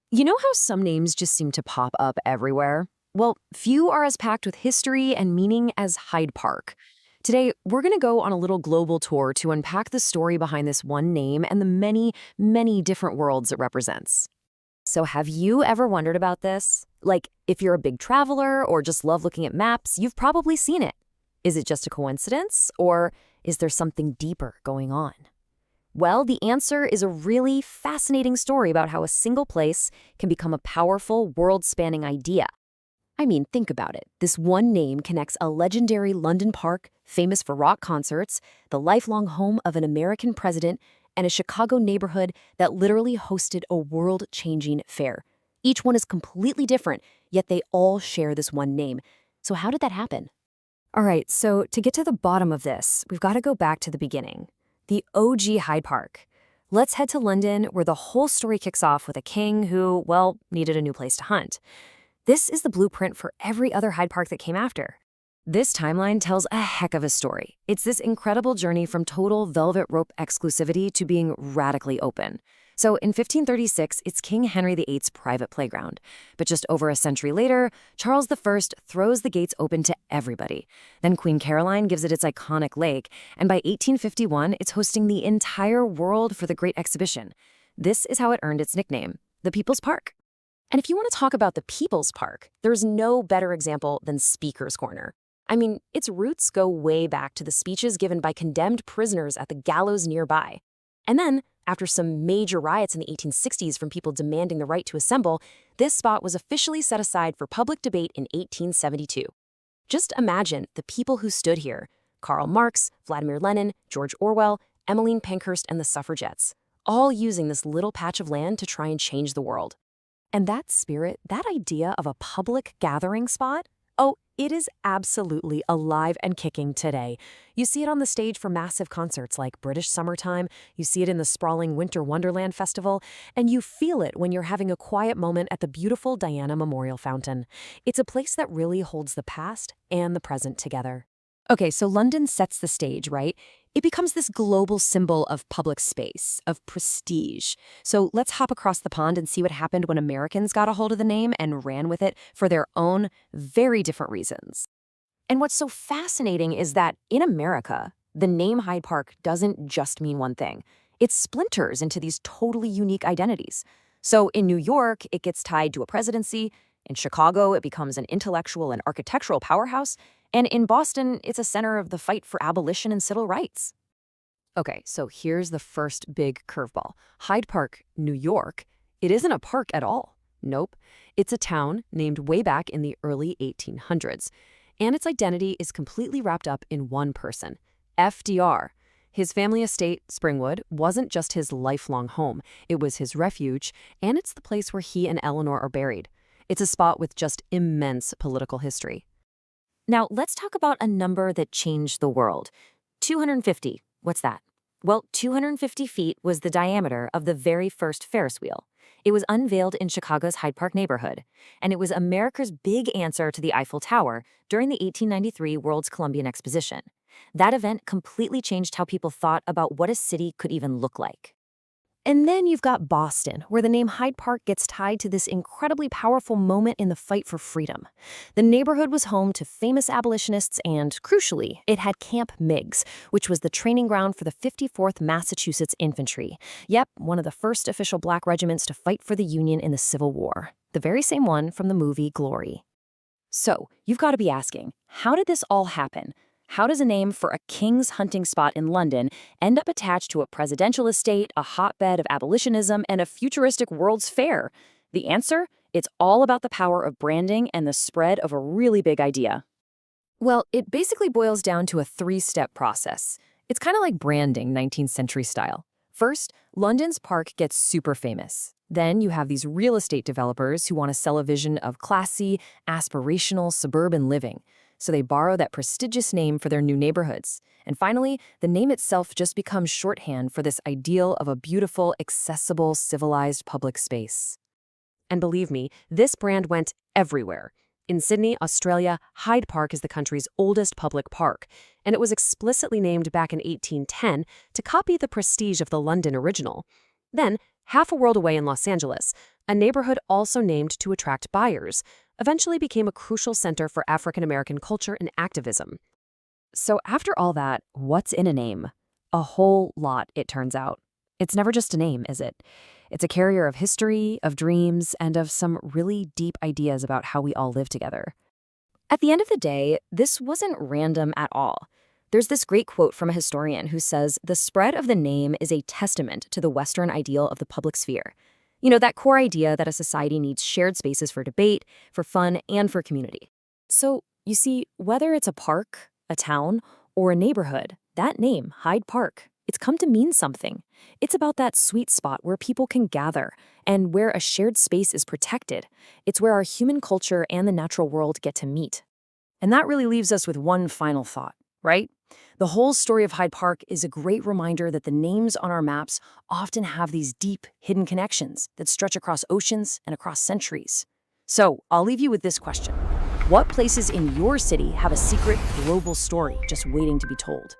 You know how some names just seem to pop up everywhere? Well, few are as packed with history and meaning as Hyde Park. Today, we're going to go on a little global tour to unpack the story behind this one name and the many, many different worlds it represents. So, have you ever wondered about this? Like, if you're a big traveler or just love looking at maps, you've probably seen it. Is it just a coincidence, or is there something deeper going on? Well, the answer is a really fascinating story about how a single place can become a powerful, world-spanning idea. I mean, think about it. This one name connects a legendary London park, famous for rock concerts, the lifelong home of an American president, and a Chicago neighborhood that literally hosted a world-changing fair. Each one is completely different, yet they all share this one name. So how did that happen? All right, so to get to the bottom of this, we've got to go back to the beginning. The OG Hyde Park. Let's head to London, where the whole story kicks off with a king who, well, needed a new place to hunt. This is the blueprint for every other Hyde Park that came after. This timeline tells a heck of a story. It's this incredible journey from total velvet rope exclusivity to being radically open. So in 1536, it's King Henry VIII's private playground. But just over a century later, Charles I throws the gates open to everybody. Then Queen Caroline gives it its iconic lake, and by 1851, it's hosting the entire world for the Great Exhibition. This is how it earned its nickname, the People's Park. And if you want to talk about the People's Park, there's no better example than Speaker's Corner. I mean, its roots go way back to the speeches given by condemned prisoners at the gallows nearby. And then, after some major riots in the 1860s from people demanding the right to assemble, this spot was officially set aside for public debate in 1872. Just imagine the people who stood here: Karl Marx, Vladimir Lenin, George Orwell, Emmeline Pankhurst, and the suffragettes, all using this little patch of land to try and change the world. And that spirit, that idea of a public gathering spot, oh, it is absolutely alive and kicking today. You see it on the stage for massive concerts like British Summertime, you see it in the sprawling Winter Wonderland Festival, and you feel it when you're having a quiet moment at the beautiful Diana Memorial Fountain. It's a place that really holds the past and the present together. Okay, so London sets the stage, right? It becomes this global symbol of public space, of prestige. So let's hop across the pond and see what happened when Americans got a hold of the name and ran with it for their own, very different reasons. And what's so fascinating is that in America, the name Hyde Park doesn't just mean one thing. It splinters into these totally unique identities. So in New York, it gets tied to a presidency. In Chicago, it becomes an intellectual and architectural powerhouse. And in Boston, it's a center of the fight for abolition and civil rights. Okay, so here's the first big curveball. Hyde Park, New York, it isn't a park at all. Nope. It's a town named way back in the early 1800s. And its identity is completely wrapped up in one person, FDR. His family estate, Springwood, wasn't just his lifelong home. It was his refuge, and it's the place where he and Eleanor are buried. It's a spot with just immense political history. Now, let's talk about a number that changed the world. 250. What's that? Well, 250 feet was the diameter of the very first Ferris wheel. It was unveiled in Chicago's Hyde Park neighborhood, and it was America's big answer to the Eiffel Tower during the 1893 World's Columbian Exposition. That event completely changed how people thought about what a city could even look like. And then you've got Boston, where the name Hyde Park gets tied to this incredibly powerful moment in the fight for freedom. The neighborhood was home to famous abolitionists and, crucially, it had Camp Meigs, which was the training ground for the 54th Massachusetts Infantry. Yep, one of the first official black regiments to fight for the Union in the Civil War. The very same one from the movie Glory. So, you've got to be asking, how did this all happen? How does a name for a king's hunting spot in London end up attached to a presidential estate, a hotbed of abolitionism, and a futuristic World's Fair? The answer? It's all about the power of branding and the spread of a really big idea. Well, it basically boils down to a three-step process. It's kind of like branding, 19th century style. First, London's park gets super famous. Then you have these real estate developers who want to sell a vision of classy, aspirational suburban living. So they borrow that prestigious name for their new neighborhoods. And finally, the name itself just becomes shorthand for this ideal of a beautiful, accessible, civilized public space. And believe me, this brand went everywhere. In Sydney, Australia, Hyde Park is the country's oldest public park, and it was explicitly named back in 1810 to copy the prestige of the London original. Then, half a world away in Los Angeles, a neighborhood also named to attract buyers, eventually became a crucial center for African American culture and activism. So after all that, what's in a name? A whole lot, it turns out. It's never just a name, is it? It's a carrier of history, of dreams, and of some really deep ideas about how we all live together. At the end of the day, this wasn't random at all. There's this great quote from a historian who says, "The spread of the name is a testament to the Western ideal of the public sphere." You know, that core idea that a society needs shared spaces for debate, for fun, and for community. So, you see, whether it's a park, a town, or a neighborhood, that name, Hyde Park, it's come to mean something. It's about that sweet spot where people can gather and where a shared space is protected. It's where our human culture and the natural world get to meet. And that really leaves us with one final thought, right? The whole story of Hyde Park is a great reminder that the names on our maps often have these deep, hidden connections that stretch across oceans and across centuries. So, I'll leave you with this question. What places in your city have a secret global story just waiting to be told?